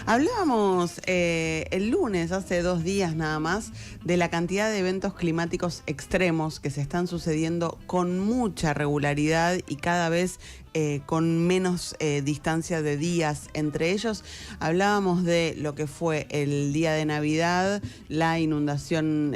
Hablábamos el lunes, hace 2 días nada más, de la cantidad de eventos climáticos extremos que se están sucediendo con mucha regularidad y cada vez con menos distancia de días entre ellos. Hablábamos de lo que fue el día de Navidad, la inundación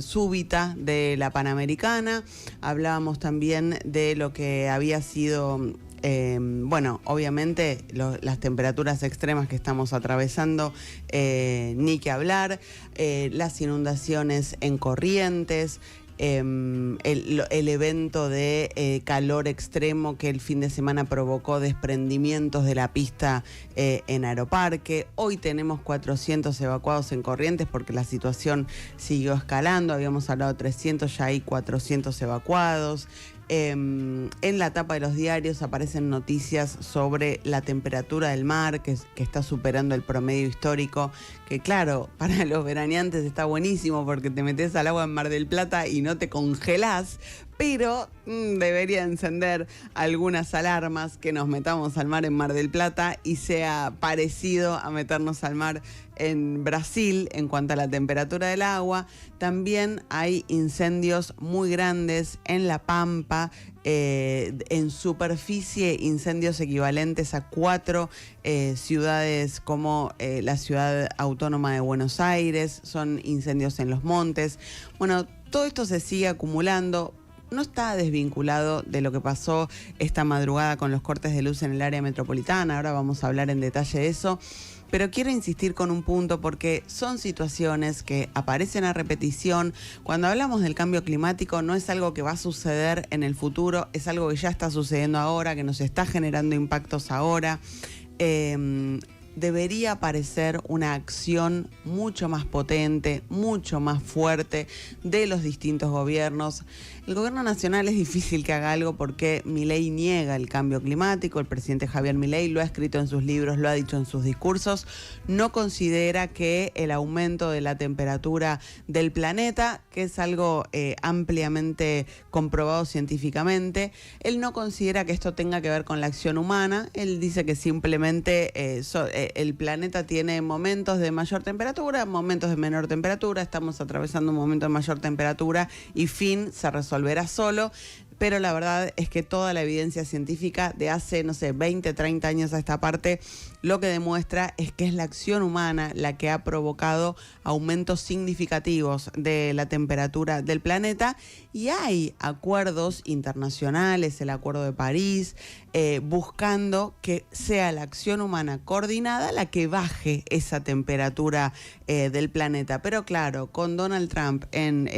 súbita de la Panamericana. Hablábamos también de lo que había sido... bueno, obviamente las temperaturas extremas que estamos atravesando, ni que hablar, las inundaciones en Corrientes, el evento de calor extremo que el fin de semana provocó desprendimientos de la pista en Aeroparque. Hoy tenemos 400 evacuados en Corrientes porque la situación siguió escalando. Habíamos hablado de 300, ya hay 400 evacuados. En la tapa de los diarios aparecen noticias sobre la temperatura del mar que está superando el promedio histórico, que claro, para los veraneantes está buenísimo porque te metes al agua en Mar del Plata y no te congelás, pero debería encender algunas alarmas que nos metamos al mar en Mar del Plata y sea parecido a meternos al mar en Brasil en cuanto a la temperatura del agua. También hay incendios muy grandes en La Pampa, en superficie, incendios equivalentes a 4 ciudades como la ciudad autónoma de Buenos Aires, son incendios en los montes. Bueno, todo esto se sigue acumulando. No está desvinculado de lo que pasó esta madrugada con los cortes de luz en el área metropolitana. Ahora vamos a hablar en detalle de eso. Pero quiero insistir con un punto porque son situaciones que aparecen a repetición. Cuando hablamos del cambio climático no es algo que va a suceder en el futuro, es algo que ya está sucediendo ahora, que nos está generando impactos ahora. Debería aparecer una acción mucho más potente, mucho más fuerte de los distintos gobiernos. El gobierno nacional es difícil que haga algo porque Milei niega el cambio climático. El presidente Javier Milei lo ha escrito en sus libros, lo ha dicho en sus discursos. No considera que el aumento de la temperatura del planeta, que es algo ampliamente comprobado científicamente, él no considera que esto tenga que ver con la acción humana. Él dice que simplemente el planeta tiene momentos de mayor temperatura, momentos de menor temperatura. Estamos atravesando un momento de mayor temperatura y fin, se resolverá solo. Pero la verdad es que toda la evidencia científica de hace, 20, 30 años a esta parte, lo que demuestra es que es la acción humana la que ha provocado aumentos significativos de la temperatura del planeta. Y hay acuerdos internacionales, el Acuerdo de París, buscando que sea la acción humana coordinada la que baje esa temperatura del planeta. Pero claro, con Donald Trump en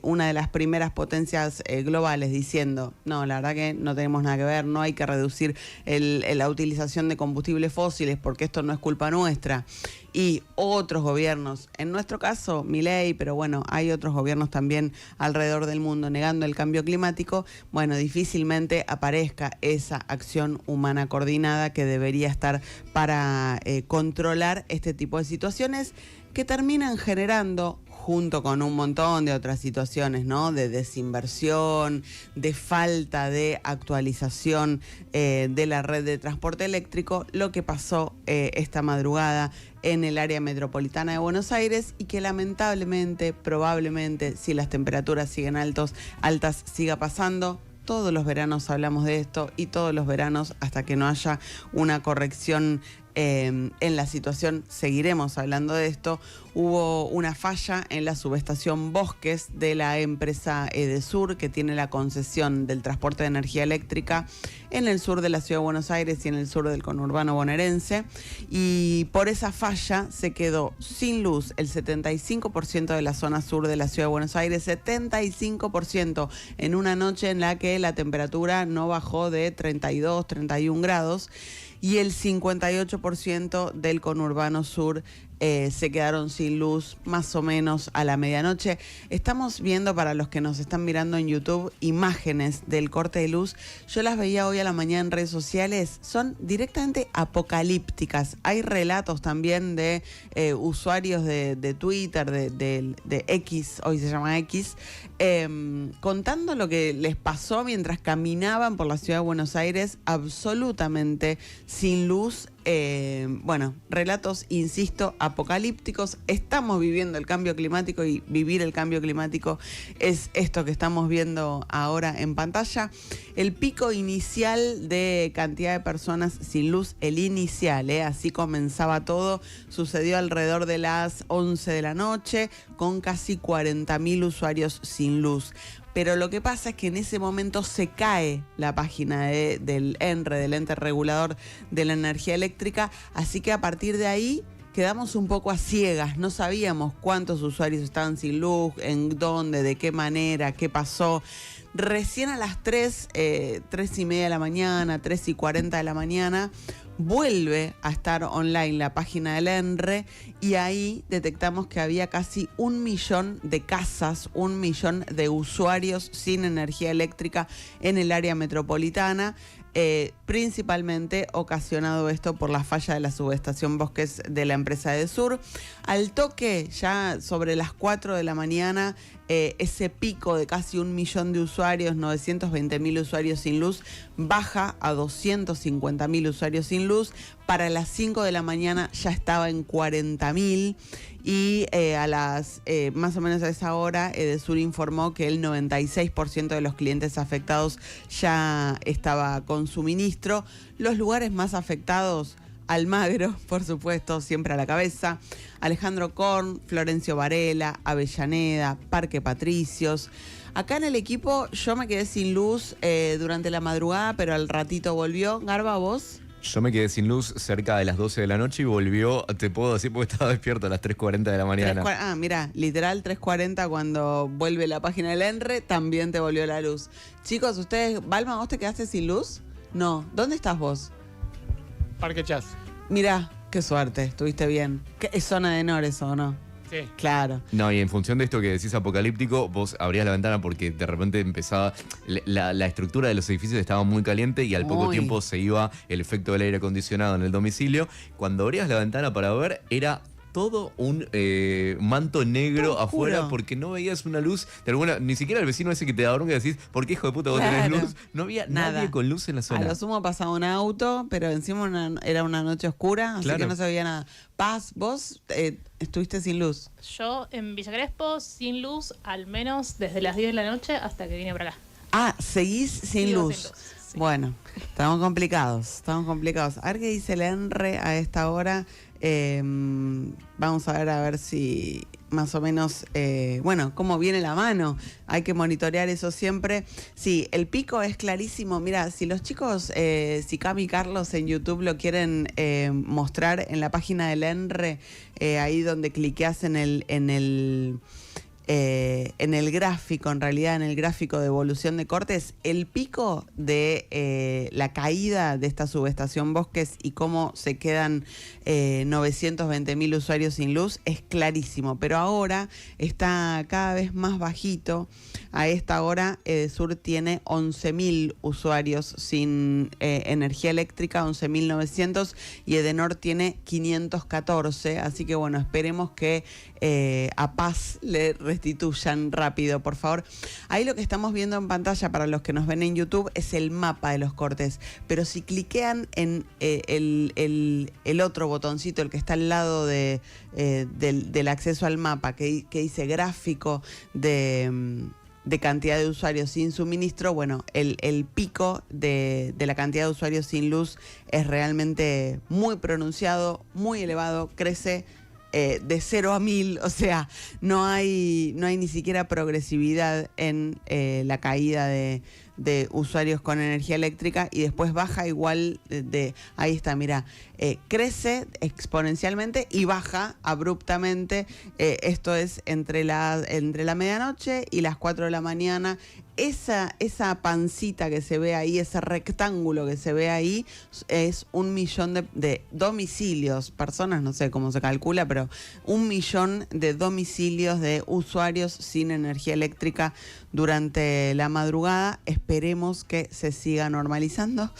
una de las primeras potencias globales diciendo, no, la verdad que no tenemos nada que ver, no hay que reducir la utilización de combustibles fósiles porque esto no es culpa nuestra. Y otros gobiernos, en nuestro caso Milei, pero bueno, hay otros gobiernos también alrededor del mundo negando el cambio climático. Bueno, difícilmente aparezca esa acción humana coordinada que debería estar para controlar este tipo de situaciones que terminan generando, junto con un montón de otras situaciones, ¿no? De desinversión, de falta de actualización de la red de transporte eléctrico, lo que pasó esta madrugada en el área metropolitana de Buenos Aires y que lamentablemente, probablemente, si las temperaturas siguen altas, siga pasando. Todos los veranos hablamos de esto y todos los veranos, hasta que no haya una corrección en la situación, seguiremos hablando de esto. Hubo una falla en la subestación Bosques de la empresa Edesur, que tiene la concesión del transporte de energía eléctrica en el sur de la ciudad de Buenos Aires y en el sur del conurbano bonaerense. Y por esa falla se quedó sin luz el 75% de la zona sur de la ciudad de Buenos Aires, 75% en una noche en la que la temperatura no bajó de 32, 31 grados. Y el 58% del conurbano sur se quedaron sin luz más o menos a la medianoche. Estamos viendo, para los que nos están mirando en YouTube, imágenes del corte de luz. Yo las veía hoy a la mañana en redes sociales. Son directamente apocalípticas. Hay relatos también de usuarios de Twitter, de X, hoy se llama X, contando lo que les pasó mientras caminaban por la ciudad de Buenos Aires absolutamente sin luz bueno, relatos, insisto, apocalípticos. Estamos viviendo el cambio climático y vivir el cambio climático es esto que estamos viendo ahora en pantalla. El pico inicial de cantidad de personas sin luz, el inicial, así comenzaba todo, sucedió alrededor de las 11 de la noche con casi 40.000 usuarios sin luz. Pero lo que pasa es que en ese momento se cae la página del ENRE, del ente regulador de la energía eléctrica, así que a partir de ahí quedamos un poco a ciegas, no sabíamos cuántos usuarios estaban sin luz, en dónde, de qué manera, qué pasó. Recién a las 3:30 de la mañana, 3:40 de la mañana, vuelve a estar online la página del ENRE y ahí detectamos que había casi 1 millón de casas, 1 millón de usuarios sin energía eléctrica en el área metropolitana. Principalmente ocasionado esto por la falla de la subestación Bosques de la empresa Edesur. Al toque, ya sobre las 4 de la mañana, ese pico de casi 1 millón de usuarios, 920.000 usuarios sin luz, baja a 250.000 usuarios sin luz. Para las 5 de la mañana ya estaba en 40.000 y a las más o menos a esa hora Edesur informó que el 96% de los clientes afectados ya estaba con suministro. Los lugares más afectados: Almagro, por supuesto, siempre a la cabeza, Alejandro Korn, Florencio Varela, Avellaneda, Parque Patricios. Acá en el equipo yo me quedé sin luz durante la madrugada, pero al ratito volvió. Garba, ¿vos? Yo me quedé sin luz cerca de las 12 de la noche y volvió, te puedo decir, porque estaba despierto a las 3:40 de la mañana. Mira, literal 3:40 cuando vuelve la página del ENRE, también te volvió la luz. Chicos, ustedes, Balma, ¿vos te quedaste sin luz? No. ¿Dónde estás vos? Parque Chas. Mirá, qué suerte, estuviste bien. ¿Es zona de Nores o no? Sí. Claro. No, y en función de esto que decís apocalíptico, vos abrías la ventana porque de repente empezaba, la estructura de los edificios estaba muy caliente y al poco tiempo se iba el efecto del aire acondicionado en el domicilio. Cuando abrías la ventana para ver, era todo un manto negro afuera porque no veías una luz de alguna, ni siquiera el vecino ese que te da bronca y decís, ¿por qué hijo de puta vos tenés luz? No había nadie con luz en la zona. A lo sumo pasaba un auto, pero encima era una noche oscura, así que no se veía nada. Paz, vos estuviste sin luz. Yo en Villa Crespo sin luz, al menos desde las 10 de la noche hasta que vine para acá. Ah, seguís sin luz. Sí. Bueno, estamos complicados. A ver qué dice el ENRE a esta hora. Vamos a ver si más o menos, cómo viene la mano. Hay que monitorear eso siempre. Sí, el pico es clarísimo. Mira, si los chicos, si Cami y Carlos en YouTube lo quieren mostrar en la página del ENRE, ahí donde cliqueas en el gráfico, en realidad en el gráfico de evolución de cortes, el pico de la caída de esta subestación Bosques y cómo se quedan 920.000 usuarios sin luz es clarísimo, pero ahora está cada vez más bajito. A esta hora Edesur tiene 11.000 usuarios sin energía eléctrica, 11.900, y Edenor tiene 514, así que bueno, esperemos que a Paz le restituyan rápido, por favor. Ahí lo que estamos viendo en pantalla para los que nos ven en YouTube es el mapa de los cortes, pero si cliquean en el otro botoncito, el que está al lado del acceso al mapa, que dice gráfico de cantidad de usuarios sin suministro, bueno, el pico de la cantidad de usuarios sin luz es realmente muy pronunciado, muy elevado, crece de 0 a 1000, o sea, no hay ni siquiera progresividad en la caída de usuarios con energía eléctrica, y después baja igual ahí está, mira, crece exponencialmente y baja abruptamente, esto es entre la medianoche y las 4 de la mañana. Esa pancita que se ve ahí, ese rectángulo que se ve ahí, es 1 millón de domicilios, personas, no sé cómo se calcula, pero 1 millón de domicilios de usuarios sin energía eléctrica durante la madrugada. Esperemos que se siga normalizando.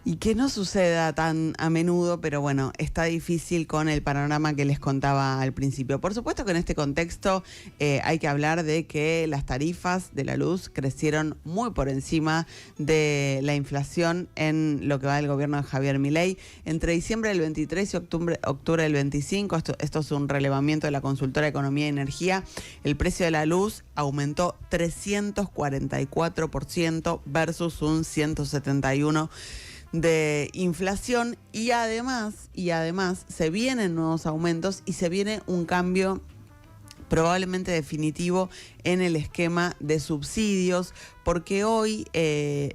y que no suceda tan a menudo, pero bueno, está difícil con el panorama que les contaba al principio. Por supuesto que en este contexto hay que hablar de que las tarifas de la luz crecieron muy por encima de la inflación en lo que va del gobierno de Javier Milei. Entre diciembre del 23 y octubre del 25, esto es un relevamiento de la consultora Economía y Energía, el precio de la luz aumentó 344% versus un 171% de inflación y además se vienen nuevos aumentos y se viene un cambio probablemente definitivo en el esquema de subsidios, porque hoy el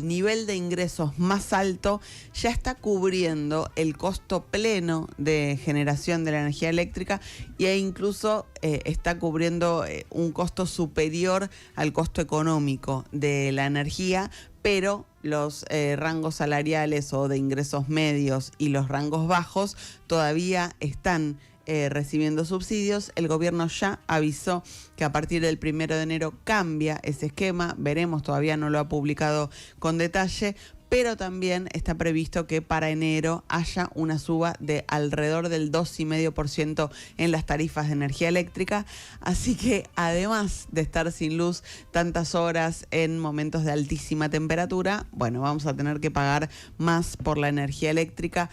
nivel de ingresos más alto ya está cubriendo el costo pleno de generación de la energía eléctrica e incluso está cubriendo un costo superior al costo económico de la energía, pero los rangos salariales o de ingresos medios y los rangos bajos todavía están recibiendo subsidios. El gobierno ya avisó que a partir del 1 de enero cambia ese esquema, veremos, todavía no lo ha publicado con detalle, pero también está previsto que para enero haya una suba de alrededor del 2,5% en las tarifas de energía eléctrica. Así que además de estar sin luz tantas horas en momentos de altísima temperatura, bueno, vamos a tener que pagar más por la energía eléctrica.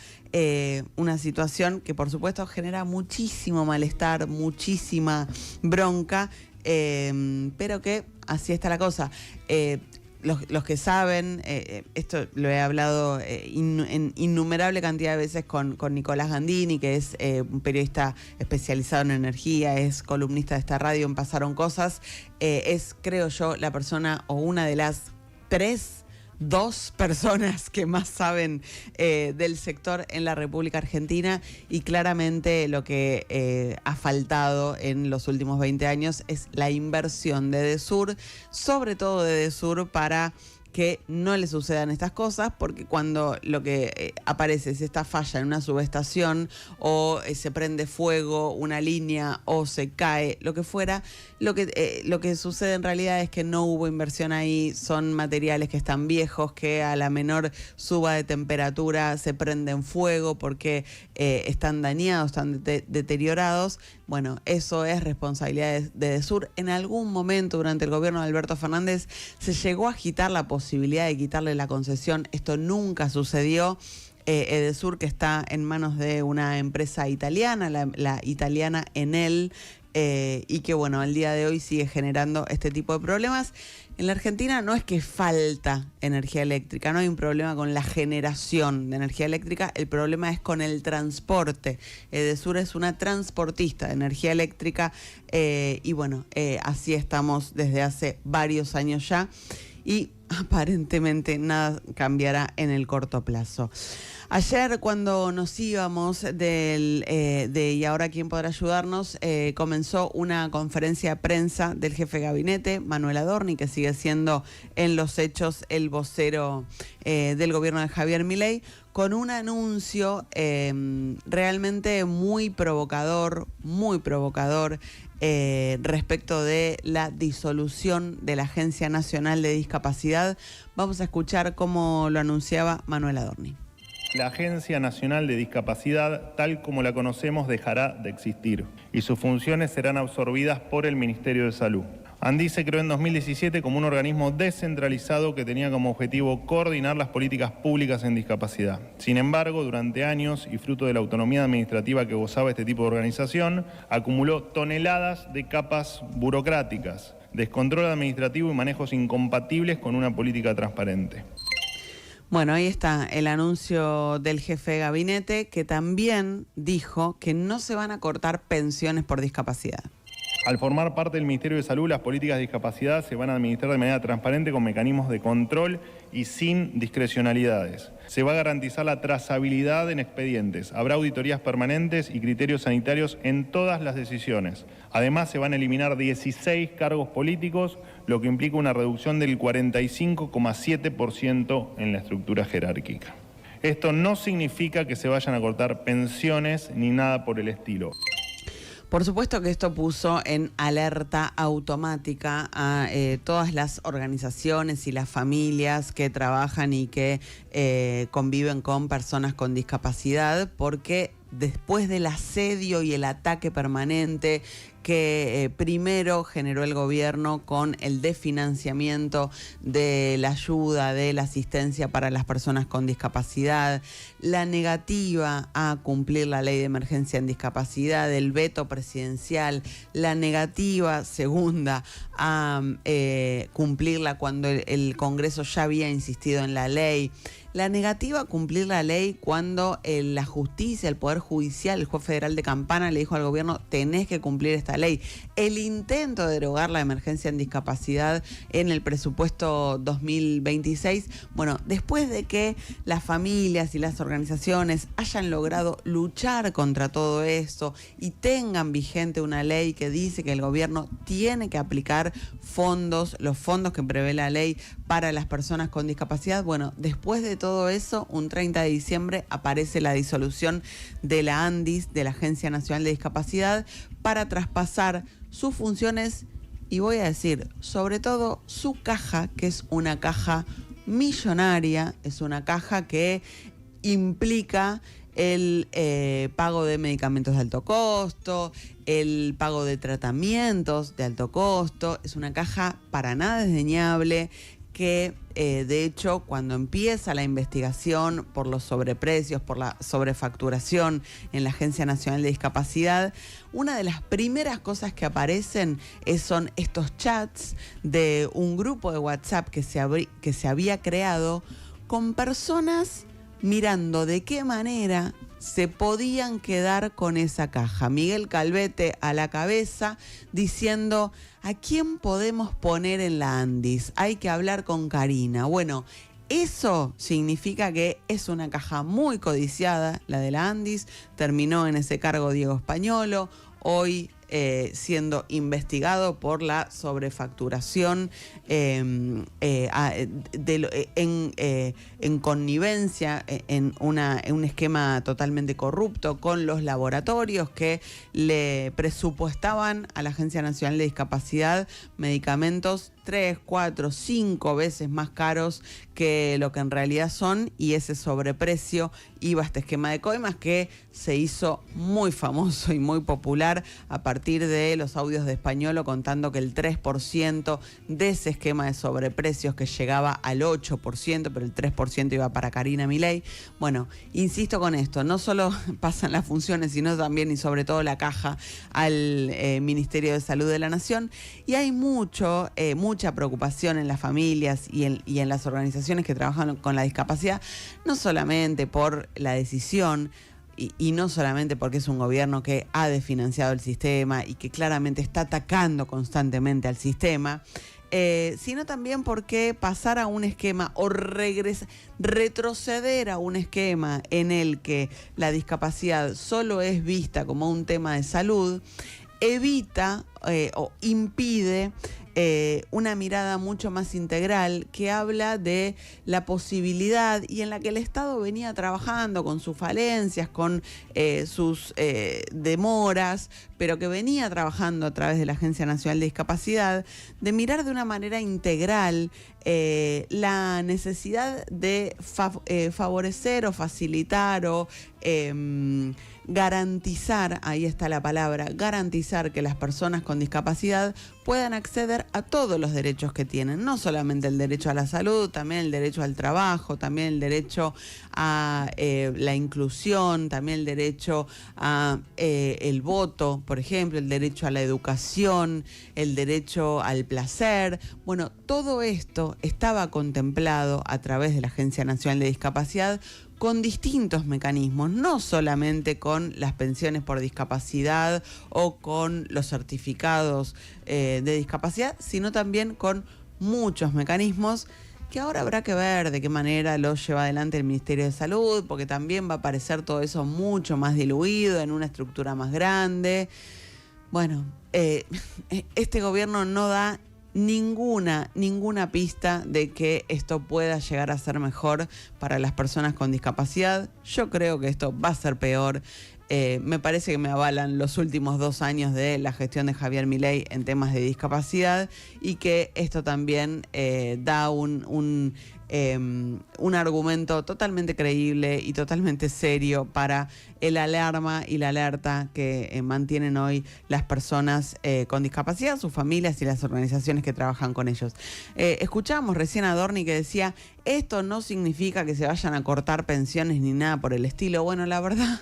Una situación que por supuesto genera muchísimo malestar, muchísima bronca, pero que así está la cosa. Los que saben, esto lo he hablado en innumerable cantidad de veces con Nicolás Gandini, que es un periodista especializado en energía, es columnista de esta radio en Pasaron Cosas, es, creo yo, la persona o una de las dos personas que más saben del sector en la República Argentina, y claramente lo que ha faltado en los últimos 20 años es la inversión de Edesur, sobre todo de Edesur, para que no le sucedan estas cosas, porque cuando lo que aparece es esta falla en una subestación o se prende fuego una línea o se cae, lo que fuera, lo que sucede en realidad es que no hubo inversión ahí, son materiales que están viejos, que a la menor suba de temperatura se prenden fuego porque están dañados, están deteriorados. Bueno, eso es responsabilidad de Edesur. En algún momento durante el gobierno de Alberto Fernández se llegó a agitar la posibilidad de quitarle la concesión. Esto nunca sucedió. Edesur, que está en manos de una empresa italiana, la italiana Enel, y que bueno, al día de hoy sigue generando este tipo de problemas. En la Argentina no es que falta energía eléctrica, no hay un problema con la generación de energía eléctrica, el problema es con el transporte. Edesur es una transportista de energía eléctrica y bueno, así estamos desde hace varios años ya y aparentemente nada cambiará en el corto plazo. Ayer, cuando nos íbamos de ¿Y ahora quién podrá ayudarnos?, comenzó una conferencia de prensa del jefe de gabinete, Manuel Adorni, que sigue siendo en los hechos el vocero del gobierno de Javier Milei, con un anuncio realmente muy provocador respecto de la disolución de la Agencia Nacional de Discapacidad. Vamos a escuchar cómo lo anunciaba Manuel Adorni. La Agencia Nacional de Discapacidad, tal como la conocemos, dejará de existir y sus funciones serán absorbidas por el Ministerio de Salud. ANDI se creó en 2017 como un organismo descentralizado que tenía como objetivo coordinar las políticas públicas en discapacidad. Sin embargo, durante años y fruto de la autonomía administrativa que gozaba este tipo de organización, acumuló toneladas de capas burocráticas, descontrol administrativo y manejos incompatibles con una política transparente. Bueno, ahí está el anuncio del jefe de gabinete, que también dijo que no se van a cortar pensiones por discapacidad. Al formar parte del Ministerio de Salud, las políticas de discapacidad se van a administrar de manera transparente con mecanismos de control y sin discrecionalidades. Se va a garantizar la trazabilidad en expedientes, habrá auditorías permanentes y criterios sanitarios en todas las decisiones. Además, se van a eliminar 16 cargos políticos, lo que implica una reducción del 45,7% en la estructura jerárquica. Esto no significa que se vayan a cortar pensiones ni nada por el estilo. Por supuesto que esto puso en alerta automática a todas las organizaciones y las familias que trabajan y que conviven con personas con discapacidad, porque después del asedio y el ataque permanente que primero generó el gobierno con el desfinanciamiento de la ayuda, de la asistencia para las personas con discapacidad, la negativa a cumplir la ley de emergencia en discapacidad, el veto presidencial, la negativa segunda a cumplirla cuando el Congreso ya había insistido en la ley, la negativa a cumplir la ley cuando la justicia, el Poder Judicial, el juez federal de Campana le dijo al gobierno: tenés que cumplir esta ley. El intento de derogar la emergencia en discapacidad en el presupuesto 2026. Bueno, después de que las familias y las organizaciones hayan logrado luchar contra todo esto y tengan vigente una ley que dice que el gobierno tiene que aplicar los fondos que prevé la ley para las personas con discapacidad, bueno, después de todo eso, un 30 de diciembre aparece la disolución de la ANDIS, de la Agencia Nacional de Discapacidad, para traspasar sus funciones y voy a decir, sobre todo su caja, que es una caja millonaria, es una caja que implica el pago de medicamentos de alto costo, el pago de tratamientos de alto costo, es una caja para nada desdeñable que de hecho cuando empieza la investigación por los sobreprecios, por la sobrefacturación en la Agencia Nacional de Discapacidad, una de las primeras cosas que aparecen son estos chats de un grupo de WhatsApp que se había creado con personas mirando de qué manera se podían quedar con esa caja. Miguel Calvete a la cabeza diciendo: ¿a quién podemos poner en la ANDIS? Hay que hablar con Karina. Bueno, eso significa que es una caja muy codiciada, la de la ANDIS. Terminó en ese cargo Diego Españolo, hoy siendo investigado por la sobrefacturación en connivencia, en un esquema totalmente corrupto con los laboratorios que le presupuestaban a la Agencia Nacional de Discapacidad medicamentos 3, 4, 5 veces más caros que lo que en realidad son, y ese sobreprecio iba a este esquema de coimas que se hizo muy famoso y muy popular a partir de los audios de Españolo contando que el 3% de ese esquema de sobreprecios que llegaba al 8%, pero el 3% iba para Karina Milei. Bueno, insisto con esto, no solo pasan las funciones, sino también y sobre todo la caja al Ministerio de Salud de la Nación, y hay mucha preocupación en las familias y en las organizaciones que trabajan con la discapacidad, no solamente por la decisión y no solamente porque es un gobierno que ha desfinanciado el sistema y que claramente está atacando constantemente al sistema, sino también porque pasar a un esquema o retroceder a un esquema en el que la discapacidad solo es vista como un tema de salud, evita o impide una mirada mucho más integral que habla de la posibilidad y en la que el Estado venía trabajando con sus falencias, con sus demoras, pero que venía trabajando a través de la Agencia Nacional de Discapacidad, de mirar de una manera integral la necesidad de favorecer o facilitar o garantizar, ahí está la palabra, garantizar que las personas con discapacidad puedan acceder a todos los derechos que tienen, no solamente el derecho a la salud, también el derecho al trabajo, también el derecho a la inclusión, también el derecho a el voto, por ejemplo, el derecho a la educación, el derecho al placer. Bueno, todo esto estaba contemplado a través de la Agencia Nacional de Discapacidad con distintos mecanismos, no solamente con las pensiones por discapacidad o con los certificados de discapacidad, sino también con muchos mecanismos que ahora habrá que ver de qué manera los lleva adelante el Ministerio de Salud, porque también va a aparecer todo eso mucho más diluido en una estructura más grande. Bueno, este gobierno no da ninguna pista de que esto pueda llegar a ser mejor para las personas con discapacidad. Yo creo que esto va a ser peor. Me parece que me avalan los últimos 2 años de la gestión de Javier Milei en temas de discapacidad y que esto también da un argumento totalmente creíble y totalmente serio para el alarma y la alerta que mantienen hoy las personas con discapacidad, sus familias y las organizaciones que trabajan con ellos. Escuchábamos recién a Adorni que decía, esto no significa que se vayan a cortar pensiones ni nada por el estilo. Bueno, la verdad,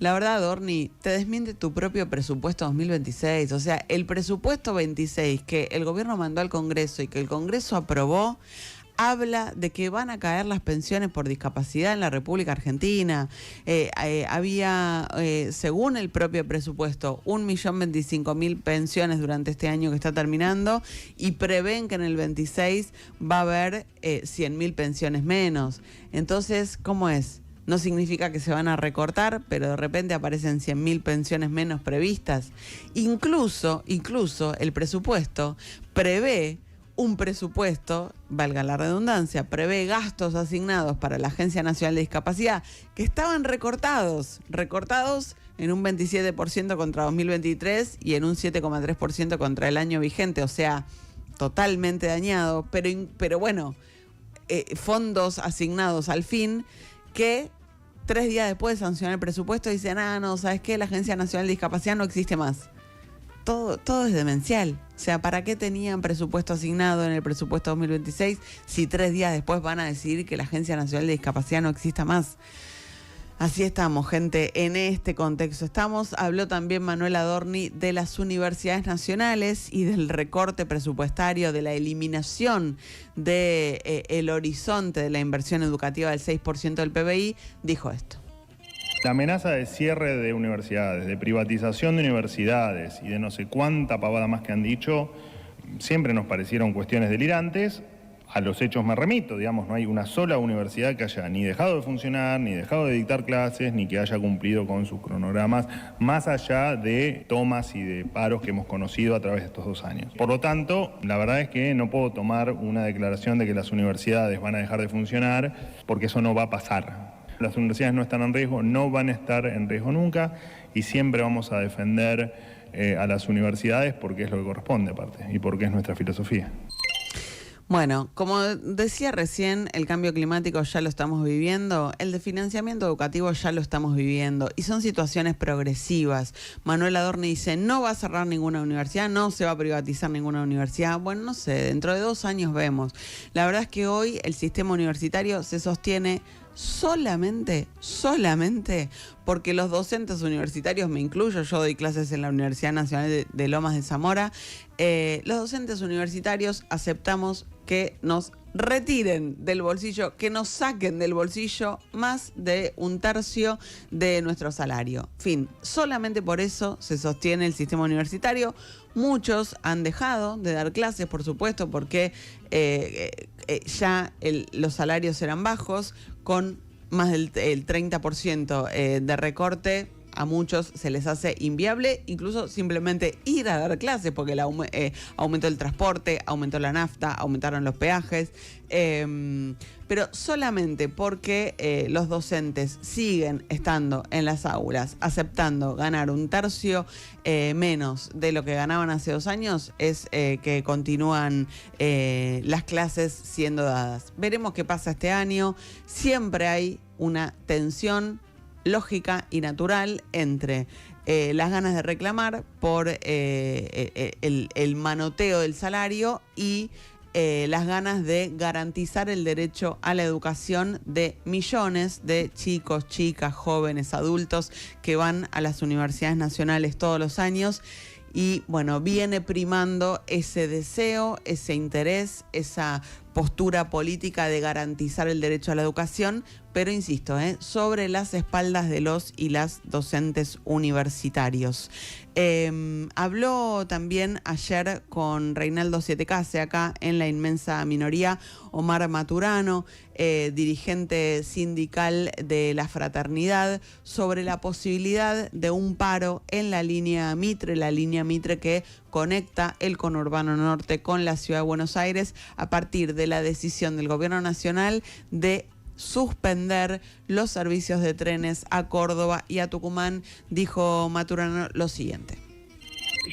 Adorni, te desmiente tu propio presupuesto 2026. O sea, el presupuesto 26 que el gobierno mandó al Congreso y que el Congreso aprobó, habla de que van a caer las pensiones por discapacidad en la República Argentina. Había, según el propio presupuesto, 1.025.000 pensiones durante este año que está terminando y prevén que en el 26 va a haber 100.000 pensiones menos. Entonces, ¿cómo es? No significa que se van a recortar, pero de repente aparecen 100.000 pensiones menos previstas. Incluso el presupuesto prevé un presupuesto, valga la redundancia, prevé gastos asignados para la Agencia Nacional de Discapacidad que estaban recortados en un 27% contra 2023 y en un 7,3% contra el año vigente, o sea, totalmente dañado, pero bueno, fondos asignados al fin que 3 días después de sancionar el presupuesto dicen, no, ¿sabes qué? La Agencia Nacional de Discapacidad no existe más. Todo es demencial. O sea, ¿para qué tenían presupuesto asignado en el presupuesto 2026 si 3 días después van a decidir que la Agencia Nacional de Discapacidad no exista más? Así estamos, gente, en este contexto estamos. Habló también Manuel Adorni de las universidades nacionales y del recorte presupuestario, de la eliminación del horizonte de la inversión educativa del 6% del PBI. Dijo esto. La amenaza de cierre de universidades, de privatización de universidades y de no sé cuánta pavada más que han dicho, siempre nos parecieron cuestiones delirantes. A los hechos me remito, digamos, no hay una sola universidad que haya ni dejado de funcionar, ni dejado de dictar clases, ni que haya cumplido con sus cronogramas, más allá de tomas y de paros que hemos conocido a través de estos 2 años. Por lo tanto, la verdad es que no puedo tomar una declaración de que las universidades van a dejar de funcionar, porque eso no va a pasar. Las universidades no están en riesgo, no van a estar en riesgo nunca y siempre vamos a defender a las universidades porque es lo que corresponde aparte y porque es nuestra filosofía. Bueno, como decía recién, el cambio climático ya lo estamos viviendo, el de financiamiento educativo ya lo estamos viviendo y son situaciones progresivas. Manuel Adorni dice, no va a cerrar ninguna universidad, no se va a privatizar ninguna universidad. Bueno, no sé, dentro de 2 años vemos. La verdad es que hoy el sistema universitario se sostiene solamente porque los docentes universitarios, me incluyo, yo doy clases en la Universidad Nacional de Lomas de Zamora, los docentes universitarios aceptamos que nos retiren del bolsillo, que nos saquen del bolsillo más de 1/3 de nuestro salario. Fin, solamente por eso se sostiene el sistema universitario. Muchos han dejado de dar clases, por supuesto, porque ya los salarios eran bajos, con más del 30% de recorte. A muchos se les hace inviable incluso simplemente ir a dar clases porque aumentó el transporte, aumentó la nafta, aumentaron los peajes, pero solamente porque los docentes siguen estando en las aulas aceptando ganar 1/3 menos de lo que ganaban hace 2 años es que continúan las clases siendo dadas. Veremos qué pasa este año. Siempre hay una tensión lógica y natural entre las ganas de reclamar por el manoteo del salario y las ganas de garantizar el derecho a la educación de millones de chicos, chicas, jóvenes, adultos que van a las universidades nacionales todos los años. Y bueno, viene primando ese deseo, ese interés, esa postura política de garantizar el derecho a la educación, pero insisto, sobre las espaldas de los y las docentes universitarios. Habló también ayer con Reinaldo Sietecase acá en la inmensa minoría, Omar Maturano, dirigente sindical de la Fraternidad, sobre la posibilidad de un paro en la línea Mitre que conecta el conurbano norte con la ciudad de Buenos Aires a partir de la decisión del gobierno nacional de suspender los servicios de trenes a Córdoba y a Tucumán. Dijo Maturano lo siguiente.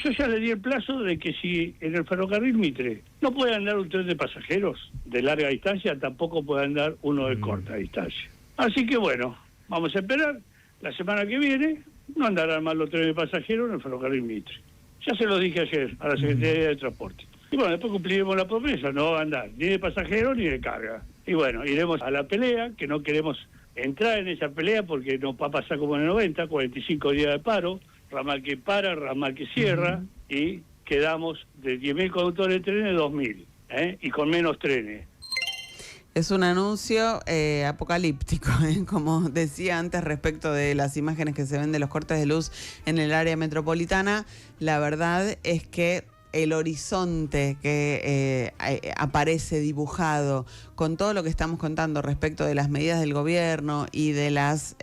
Yo ya le di el plazo de que si en el ferrocarril Mitre no puede andar un tren de pasajeros de larga distancia, tampoco puede andar uno de corta distancia. Así que bueno, vamos a esperar. La semana que viene no andarán más los trenes de pasajeros en el ferrocarril Mitre. Ya se lo dije ayer a la Secretaría de Transporte. Y bueno, después cumpliremos la promesa, no va a andar ni de pasajeros ni de carga. Y bueno, iremos a la pelea, que no queremos entrar en esa pelea porque nos va a pasar como en el 90, 45 días de paro, ramal que para, ramal que cierra, y quedamos de 10.000 conductores de trenes, 2.000, y con menos trenes. Es un anuncio apocalíptico, como decía antes respecto de las imágenes que se ven de los cortes de luz en el área metropolitana. La verdad es que el horizonte que aparece dibujado con todo lo que estamos contando respecto de las medidas del gobierno y de las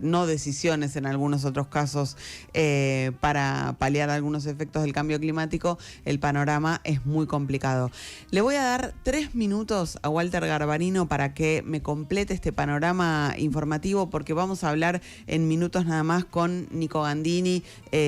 no decisiones en algunos otros casos para paliar algunos efectos del cambio climático, el panorama es muy complicado. Le voy a dar 3 minutos a Walter Garbarino para que me complete este panorama informativo, porque vamos a hablar en minutos nada más con Nico Gandini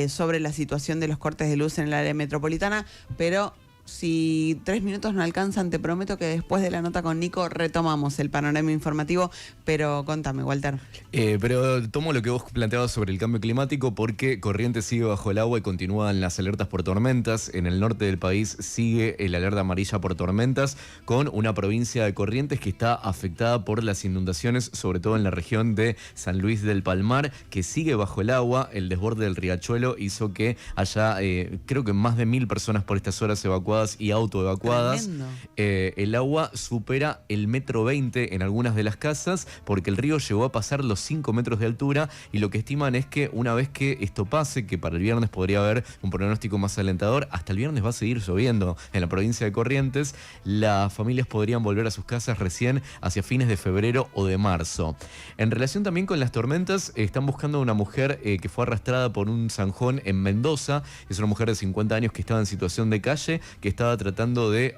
sobre la situación de los cortes de luz en el área metropolitana, pero si 3 minutos no alcanzan, te prometo que después de la nota con Nico retomamos el panorama informativo, pero contame, Walter. Pero tomo lo que vos planteabas sobre el cambio climático, porque Corrientes sigue bajo el agua y continúan las alertas por tormentas. En el norte del país sigue el alerta amarilla por tormentas, con una provincia de Corrientes que está afectada por las inundaciones, sobre todo en la región de San Luis del Palmar, que sigue bajo el agua. El desborde del riachuelo hizo que haya, creo que más de 1.000 personas por estas horas evacuadas y autoevacuadas. El agua supera el 1,20 m en algunas de las casas, porque el río llegó a pasar los 5 metros de altura, y lo que estiman es que una vez que esto pase, que para el viernes podría haber un pronóstico más alentador, hasta el viernes va a seguir lloviendo en la provincia de Corrientes. Las familias podrían volver a sus casas recién hacia fines de febrero o de marzo. En relación también con las tormentas, están buscando a una mujer que fue arrastrada por un zanjón en Mendoza. Es una mujer de 50 años que estaba en situación de calle, que estaba tratando de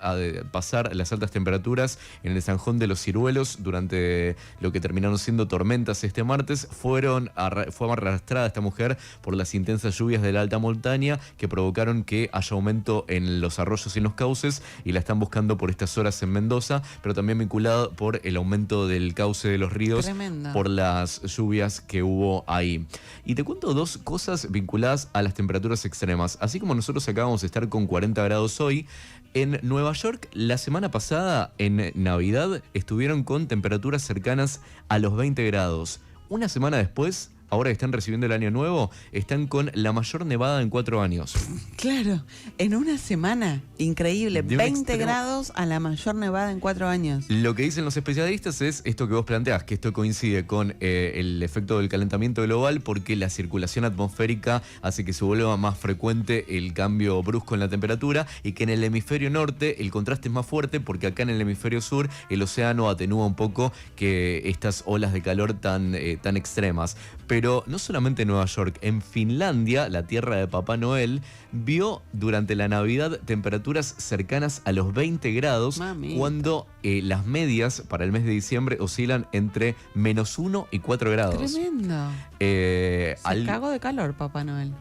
pasar las altas temperaturas en el Zanjón de los Ciruelos durante lo que terminaron siendo tormentas este martes. Fue arrastrada esta mujer por las intensas lluvias de la alta montaña, que provocaron que haya aumento en los arroyos y en los cauces, y la están buscando por estas horas en Mendoza, pero también vinculado por el aumento del cauce de los ríos. Tremendo. Por las lluvias que hubo ahí. Y te cuento 2 cosas vinculadas a las temperaturas extremas. Así como nosotros acabamos de estar con 40 grados hoy, en Nueva York la semana pasada, en Navidad, estuvieron con temperaturas cercanas a los 20 grados. Una semana después, ahora que están recibiendo el año nuevo, están con la mayor nevada en 4 años. Claro, en una semana, increíble, 20 grados a la mayor nevada en 4 años. Lo que dicen los especialistas es esto que vos planteás, que esto coincide con el efecto del calentamiento global, porque la circulación atmosférica hace que se vuelva más frecuente el cambio brusco en la temperatura, y que en el hemisferio norte el contraste es más fuerte, porque acá en el hemisferio sur el océano atenúa un poco que estas olas de calor tan extremas. Pero no solamente en Nueva York, en Finlandia, la tierra de Papá Noel, vio durante la Navidad temperaturas cercanas a los 20 grados, Mamita. cuando las medias para el mes de diciembre oscilan entre -1 y 4 grados. Tremendo. Se cagó de calor, Papá Noel.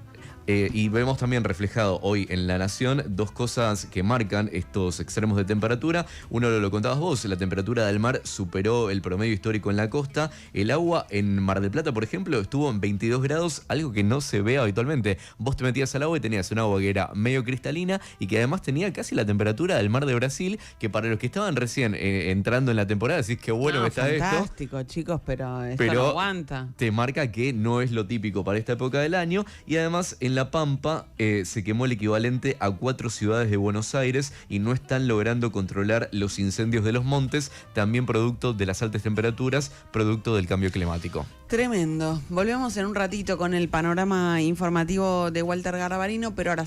Y vemos también reflejado hoy en La Nación 2 cosas que marcan estos extremos de temperatura. Uno lo contabas vos, la temperatura del mar superó el promedio histórico en la costa. El agua en Mar del Plata, por ejemplo, estuvo en 22 grados, algo que no se ve habitualmente. Vos te metías al agua y tenías un agua que era medio cristalina y que además tenía casi la temperatura del mar de Brasil, que para los que estaban recién entrando en la temporada, decís que bueno que está esto. Fantástico, chicos, pero esto no aguanta. Te marca que no es lo típico para esta época del año. Y además en La Pampa se quemó el equivalente a 4 ciudades de Buenos Aires y no están logrando controlar los incendios de los montes, también producto de las altas temperaturas, producto del cambio climático. Tremendo. Volvemos en un ratito con el panorama informativo de Walter Garbarino, pero ahora